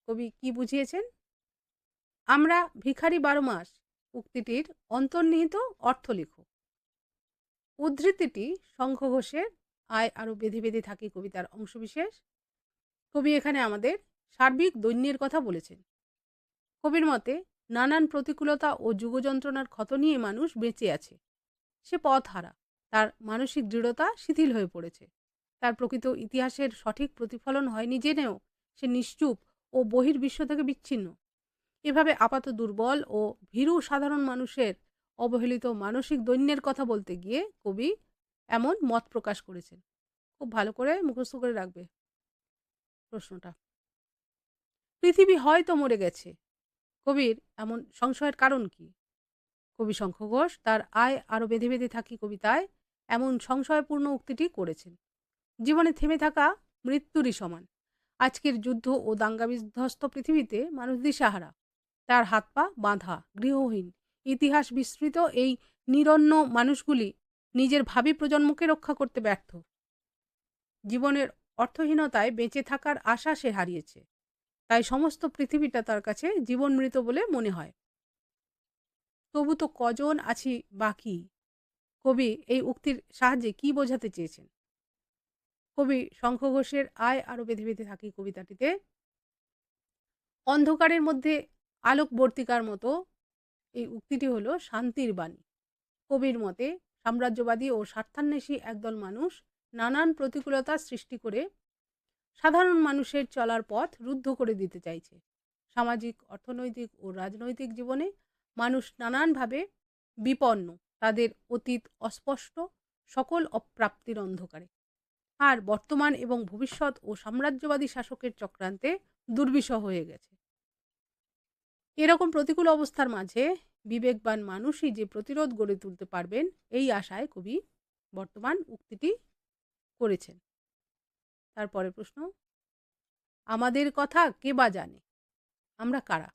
কবি কি বুঝিয়েছেন? আমরা ভিখারি 12 মাস উক্তিটির অন্তর্নিহিত অর্থ লেখো। উদ্ধৃতিটি শঙ্খ ঘোষের আয় আরো বেঁধে বেঁধে থাকি কবিতার অংশবিশেষ। কবি এখানে আমাদের সার্বিক দৈন্যের কথা বলেছেন। কবির মতে নানান প্রতিকূলতা ও যুগযন্ত্রণার ক্ষত নিয়ে মানুষ বেঁচে আছে। সে পথ হারা, তার মানসিক দৃঢ়তা শিথিল হয়ে পড়েছে। তার প্রকৃত ইতিহাসের সঠিক প্রতিফলন হয়নি জেনেও সে নিশ্চুপ ও বহির্বিশ্ব থেকে বিচ্ছিন্ন। এভাবে আপাত দুর্বল ও ভীরু সাধারণ মানুষের অবহেলিত মানসিক দৈন্যের কথা বলতে গিয়ে কবি এমন মত প্রকাশ করেছেন। খুব ভালো করে মুখস্থ করে রাখবে প্রশ্নটা। পৃথিবী হয়তো মরে গেছে, কবির এমন সংশয়ের কারণ কি? কবি শঙ্খ ঘোষ তার আয় আরো বেঁধে বেঁধে থাকি কবিতায় এমন সংশয়পূর্ণ উক্তিটি করেছেন। জীবনে থেমে থাকা মৃত্যুরই সমান। আজকের যুদ্ধ ও দাঙ্গা বিধ্বস্ত পৃথিবীতে মানুষ দিশাহারা, তার হাত পা বাঁধা, গৃহহীন, ইতিহাস বিস্মৃত এই নিরন্ন মানুষগুলি নিজের ভাবি প্রজন্মকে রক্ষা করতে ব্যর্থ। জীবনের অর্থহীনতায় বেঁচে থাকার আশা সে হারিয়েছে। তাই সমস্ত পৃথিবীটা তার কাছে জীবন মৃত বলে মনে হয়। তবু তো কজন আছি বাকি? কবি এই উক্তির সাহায্যে কি বোঝাতে চেয়েছেন? কবি শঙ্খ ঘোষের আয় আরো বেঁধে বেঁধে থাকি কবিতাটিতে অন্ধকারের মধ্যে আলোকবর্তিকার মতো এই উক্তিটি হলো শান্তির বাণী। কবির মতে সাম্রাজ্যবাদী ও স্বার্থান্বেষী একদল মানুষ নানান প্রতিকূলতা সৃষ্টি করে সাধারণ মানুষের চলার পথ রুদ্ধ করে দিতে চাইছে। সামাজিক, অর্থনৈতিক ও রাজনৈতিক জীবনে মানুষ নানানভাবে বিপন্ন, তাদের অতীত অস্পষ্ট, সকল অপ্রাপ্তির অন্ধকারে। আর বর্তমান এবং ভবিষ্যৎ ও সাম্রাজ্যবাদী শাসকের চক্রান্তে দুর্বিষহ হয়ে গেছে। এরকম প্রতিকূল অবস্থার মাঝে বিবেকবান মানুষই যে প্রতিরোধ গড়ে তুলতে পারবেন, এই আশায় কবি বর্তমান উক্তিটি করেছেন। তারপরে প্রশ্ন, আমাদের কথা কে বা জানে? আমরা কারা?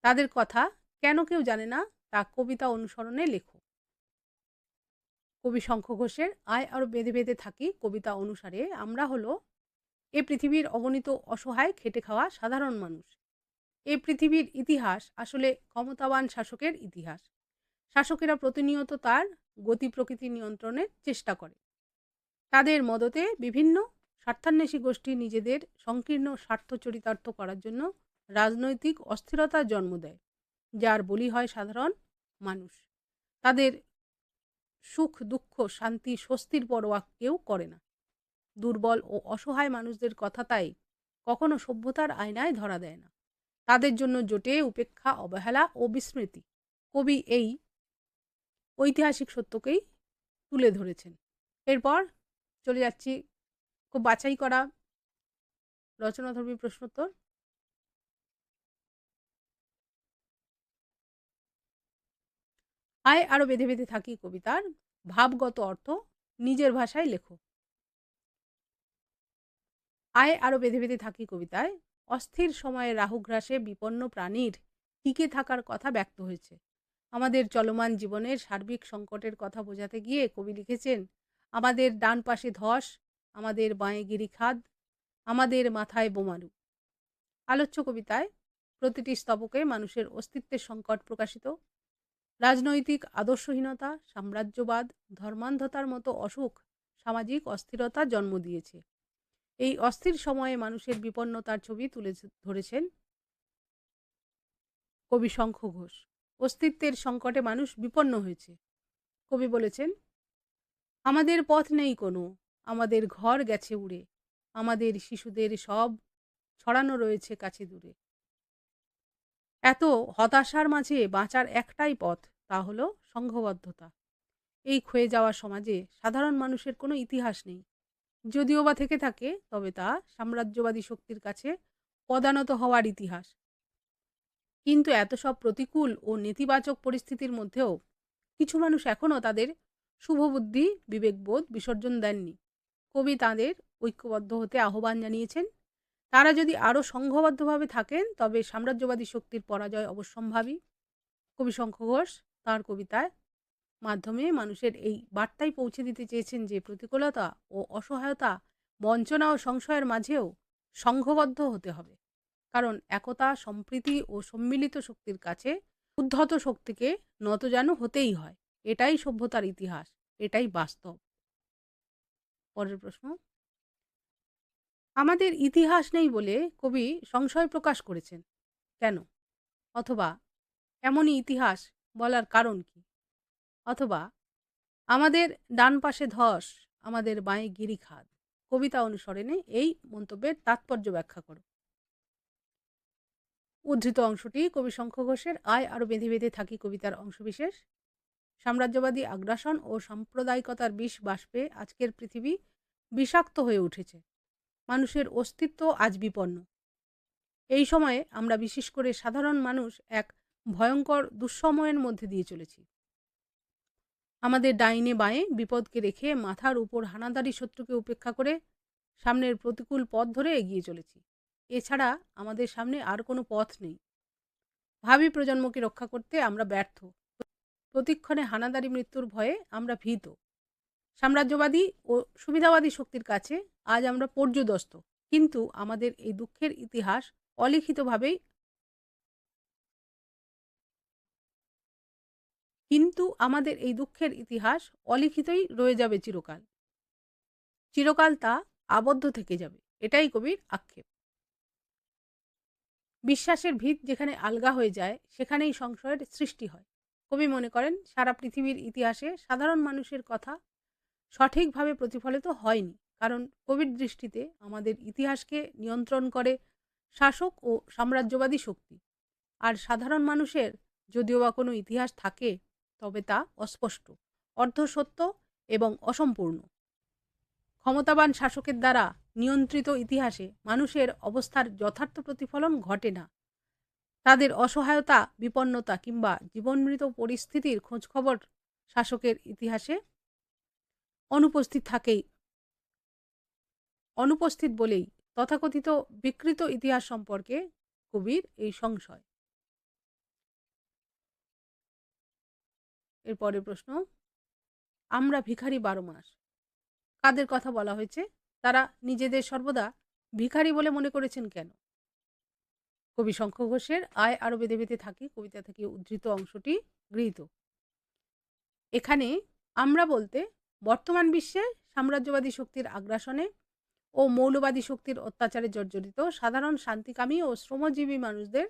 তাদের কথা কেন কেউ জানে না তা কবিতা অনুসরণে লেখো। কবি শঙ্খ ঘোষের আয় আরো বেঁধে বেঁধে থাকি কবিতা অনুসারে আমরা হলো এ পৃথিবীর অগণিত অসহায় খেটে খাওয়া সাধারণ মানুষ। এই পৃথিবীর ইতিহাস আসলে ক্ষমতাবান শাসকের ইতিহাস। শাসকেরা প্রতিনিয়ত তার গতি প্রকৃতি নিয়ন্ত্রণের চেষ্টা করে। তাদের মদতে বিভিন্ন স্বার্থান্বেষী গোষ্ঠী নিজেদের সংকীর্ণ স্বার্থ চরিতার্থ করার জন্য রাজনৈতিক অস্থিরতার জন্ম দেয়, যার বলি হয় সাধারণ মানুষ। তাদের সুখ দুঃখ শান্তি স্বস্তির পরোয়া কেউ করে না। দুর্বল ও অসহায় মানুষদের কথা তাই কখনো সভ্যতার আয়নায় ধরা দেয় না। তাদের জন্য জোটে উপেক্ষা, অবহেলা ও বিস্মৃতি। কবি এই ঐতিহাসিক সত্যকেই তুলে ধরেছেন। এরপর চলে যাচ্ছি খুব বাছাই করা রচনাধর্মী প্রশ্নোত্তর। আয় আরো বেঁধে বেঁধে থাকি কবিতার ভাবগত অর্থ নিজের ভাষায় লেখো। আয় আরো বেঁধে বেঁধে থাকি কবিতায় অস্থির সময়ে রাহুগ্রাসে বিপন্ন প্রাণীর টিকে থাকার কথা ব্যক্ত হয়েছে। আমাদের চলমান জীবনের সার্বিক সংকটের কথা বোঝাতে গিয়ে কবি লিখেছেন, আমাদের ডান পাশে ধস, আমাদের বাঁয়ে গিরিখাদ, আমাদের মাথায় বোমারু। আলোচ্য কবিতায় প্রতিটি স্তবকে মানুষের অস্তিত্বের সংকট প্রকাশিত। রাজনৈতিক আদর্শহীনতা, সাম্রাজ্যবাদ, ধর্মান্ধতার মতো অসুখ সামাজিক অস্থিরতার জন্ম দিয়েছে। এই অস্থির সময়ে মানুষের বিপন্নতার ছবি তুলে ধরেছেন কবি শঙ্খ ঘোষ। অস্তিত্বের সংকটে মানুষ বিপন্ন হয়েছে। কবি বলেছেন, আমাদের পথ নেই কোনো, আমাদের ঘর গেছে উড়ে, আমাদের শিশুদের সব ছড়ানো রয়েছে কাছে দূরে। এত হতাশার মাঝে বাঁচার একটাই পথ, তা হলো সংঘবদ্ধতা। এই ক্ষয়ে যাওয়া সমাজে সাধারণ মানুষের কোনো ইতিহাস নেই। যদিও বা থেকে থাকে, তবে তা সাম্রাজ্যবাদী শক্তির কাছে পদানত হওয়ার ইতিহাস। কিন্তু এত সব প্রতিকূল ও নেতিবাচক পরিস্থিতির মধ্যেও কিছু মানুষ এখনও তাদের শুভবুদ্ধি, বিবেকবোধ বিসর্জন দেননি। কবি তাঁদের ঐক্যবদ্ধ হতে আহ্বান জানিয়েছেন। তারা যদি আরও সংঘবদ্ধভাবে থাকেন, তবে সাম্রাজ্যবাদী শক্তির পরাজয় অবশ্যম্ভাবী। কবি শঙ্খ ঘোষ তাঁর কবিতায় মাধ্যমে মানুষের এই বার্তাই পৌঁছে দিতে চেয়েছেন যে প্রতিকূলতা ও অসহায়তা, বঞ্চনা ও সংশয়ের মাঝেও সংঘবদ্ধ হতে হবে। কারণ একতা, সম্প্রীতি ও সম্মিলিত শক্তির কাছে উদ্ধত শক্তিকে নতজানু হতেই হয়। এটাই সভ্যতার ইতিহাস, এটাই বাস্তব। পরের প্রশ্ন, আমাদের ইতিহাস নেই বলে কবি সংশয় প্রকাশ করেছেন কেন? অথবা এমনই ইতিহাস বলার কারণ কি? অথবা আমাদের ডান পাশে ধস, আমাদের বাঁয়ে গিরিখাদ। কবিতা অনুসরণে এই মন্তব্যের তাৎপর্য ব্যাখ্যা করো। উদ্ধৃত অংশটি কবি শঙ্খ ঘোষের আয় আরো বেঁধে বেঁধে থাকি কবিতার অংশবিশেষ। সাম্রাজ্যবাদী আগ্রাসন ও সাম্প্রদায়িকতার বিষ বাষ্পে আজকের পৃথিবী বিষাক্ত হয়ে উঠেছে। মানুষের অস্তিত্ব আজ বিপন্ন। এই সময়ে আমরা বিশেষ করে সাধারণ মানুষ এক ভয়ঙ্কর দুঃসময়ের মধ্যে দিয়ে চলেছি। আমাদের ডাইনে বাঁয়ে বিপদকে রেখে মাথার উপর হানাদারি শত্রুকে উপেক্ষা করে সামনের প্রতিকূল পথ ধরে এগিয়ে চলেছি। এছাড়া আমাদের সামনে আর কোনো পথ নেই। ভাবি প্রজন্মকে রক্ষা করতে আমরা ব্যর্থ। প্রতিক্ষণে হানাদারি মৃত্যুর ভয়ে আমরা ভীত। সাম্রাজ্যবাদী ও সুবিধাবাদী শক্তির কাছে আজ আমরা পর্যুদস্ত। কিন্তু আমাদের এই দুঃখের ইতিহাস অলিখিতভাবেই অলিখিতই রয়ে যাবে চিরকাল। চিরকাল তা আবদ্ধ থেকে যাবে, এটাই কবির আক্ষেপ। বিশ্বাসের ভিত যেখানে আলগা হয়ে যায়, সেখানেই সংশয়ের সৃষ্টি হয়। কবি মনে করেন, সারা পৃথিবীর ইতিহাসে সাধারণ মানুষের কথা সঠিকভাবে প্রতিফলিত হয়নি। কারণ কবির দৃষ্টিতে আমাদের ইতিহাসকে নিয়ন্ত্রণ করে শাসক ও সাম্রাজ্যবাদী শক্তি। আর সাধারণ মানুষের যদিও বা কোনো ইতিহাস থাকে, তবে তা অস্পষ্ট, অর্ধসত্য এবং অসম্পূর্ণ। ক্ষমতাবান শাসকের দ্বারা নিয়ন্ত্রিত ইতিহাসে মানুষের অবস্থার যথার্থ প্রতিফলন ঘটে না। তাদের অসহায়তা, বিপন্নতা কিংবা জীবনমৃত পরিস্থিতির খোঁজখবর শাসকের ইতিহাসে অনুপস্থিত বলেই তথাকথিত বিকৃত ইতিহাস সম্পর্কে কবির এই সংশয়। এরপরের প্রশ্ন, আমরা ভিখারি 12 মাস। কাদের কথা বলা হয়েছে? তারা নিজেদের সর্বদা ভিখারি বলে মনে করেছেন কেন? কবি শঙ্খ ঘোষের আয় আরো বেঁধে বেঁধে থাকি কবিতা থেকে উদ্ধৃত অংশটি গৃহীত। এখানে আমরা বলতে বর্তমান বিশ্বে সাম্রাজ্যবাদী শক্তির আগ্রাসনে ও মৌলবাদী শক্তির অত্যাচারে জর্জরিত সাধারণ শান্তিকামী ও শ্রমজীবী মানুষদের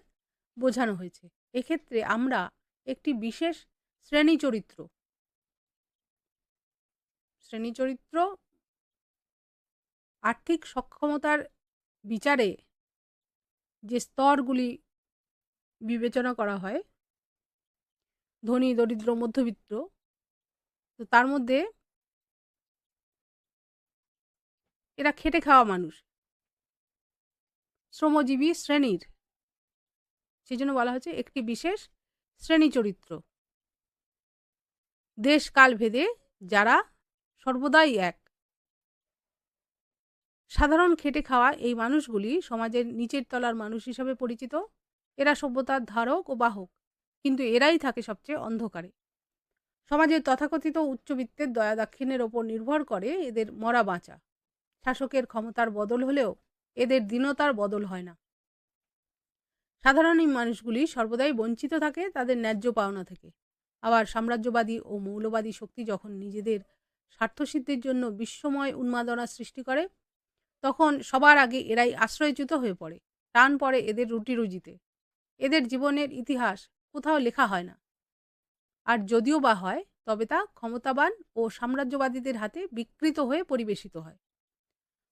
বোঝানো হয়েছে। এক্ষেত্রে আমরা একটি বিশেষ শ্রেণী চরিত্র আর্থিক সক্ষমতার বিচারে যে স্তরগুলি বিবেচনা করা হয়, ধনী দরিদ্র মধ্যবিত্ত, তো তার মধ্যে এরা খেটে খাওয়া মানুষ, শ্রমজীবী শ্রেণীর, সেই জন্য বলা হচ্ছে একটি বিশেষ শ্রেণী চরিত্র, দেশ কাল ভেদে যারা সর্বদাই এক। সাধারণ খেটে খাওয়া এই মানুষগুলি সমাজের নিচের তলার মানুষ হিসাবে পরিচিত। এরা সভ্যতার ধারক ও বাহক, কিন্তু এরাই থাকে সবচেয়ে অন্ধকারে। সমাজের তথাকথিত উচ্চবিত্তের দয়া দাক্ষিণ্যের ওপর নির্ভর করে এদের মরা বাঁচা। শাসকের ক্ষমতার বদল হলেও এদের দীনতার বদল হয় না। সাধারণ এই মানুষগুলি সর্বদাই বঞ্চিত থাকে তাদের ন্যায্য পাওনা থেকে। আবার সাম্রাজ্যবাদী ও মৌলবাদী শক্তি যখন নিজেদের স্বার্থসিদ্ধির জন্য বিশ্বময় উন্মাদনা সৃষ্টি করে, তখন সবার আগে এরাই আশ্রয়চ্যুত হয়ে পড়ে। টান পড়ে এদের রুটি রুজিতে। এদের জীবনের ইতিহাস কোথাও লেখা হয় না, আর যদিও বা হয় তবে তা ক্ষমতাবান ও সাম্রাজ্যবাদীদের হাতে বিকৃত হয়ে পরিবেশিত হয়।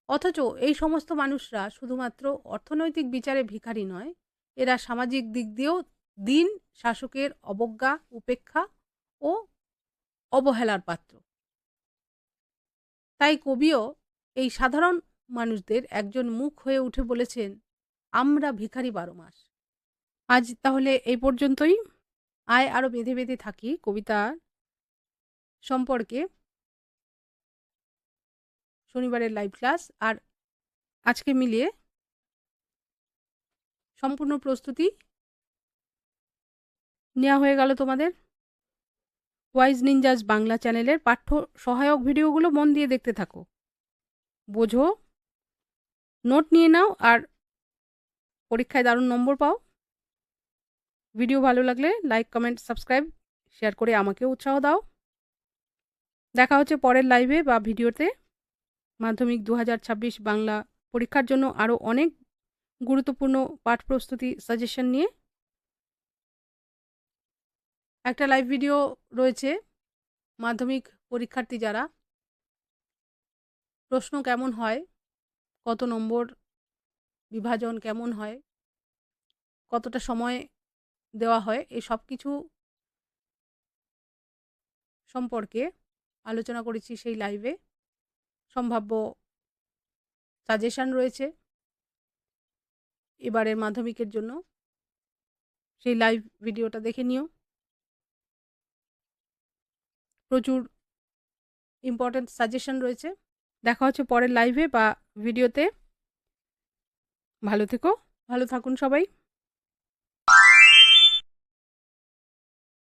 অথচ এই সমস্ত মানুষরা শুধুমাত্র অর্থনৈতিক বিচারে ভিখারি নয়, এরা সামাজিক দিক দিয়েও দিন শাসকের অবজ্ঞা, উপেক্ষা ও অবহেলার পাত্র। তাই কবিও এই সাধারণ মানুষদের একজন মুখ হয়ে উঠে বলেছেন, আমরা ভিখারি 12 মাস। আজ তাহলে এই পর্যন্তই। আয় আরো বেঁধে বেঁধে থাকি কবিতা সম্পর্কে শনিবারের লাইভ ক্লাস আর আজকে মিলিয়ে সম্পূর্ণ প্রস্তুতি নেওয়া হয়ে গেল তোমাদের। ওয়াইজ নিনজাস বাংলা চ্যানেলের পাঠ্য সহায়ক ভিডিওগুলো মন দিয়ে দেখতে থাকো, বোঝো, নোট নিয়ে নাও, আর পরীক্ষায় দারুণ নম্বর পাও। ভিডিও ভালো লাগলে লাইক, কমেন্ট, সাবস্ক্রাইব, শেয়ার করে আমাকেও উৎসাহ দাও। দেখা হচ্ছে পরের লাইভে বা ভিডিওতে মাধ্যমিক 2026 বাংলা পরীক্ষার জন্য আরও অনেক গুরুত্বপূর্ণ পাঠ প্রস্তুতি সাজেশন নিয়ে। একটা লাইভ ভিডিও রয়েছে মাধ্যমিক পরীক্ষার্থী যারা, প্রশ্ন কেমন হয়, কত নম্বর বিভাজন কেমন হয়, কতটা সময় দেওয়া হয়, এই সব কিছু সম্পর্কে আলোচনা করেছি সেই লাইভে। সম্ভাব্য সাজেশন রয়েছে এবারের মাধ্যমিকের জন্য, সেই লাইভ ভিডিওটা দেখে নিও। প্রচুর ইম্পর্টেন্ট সাজেশন রয়েছে। দেখা হচ্ছে পরের লাইভে বা ভিডিওতে। ভালো থেকো, ভালো থাকুন সবাই।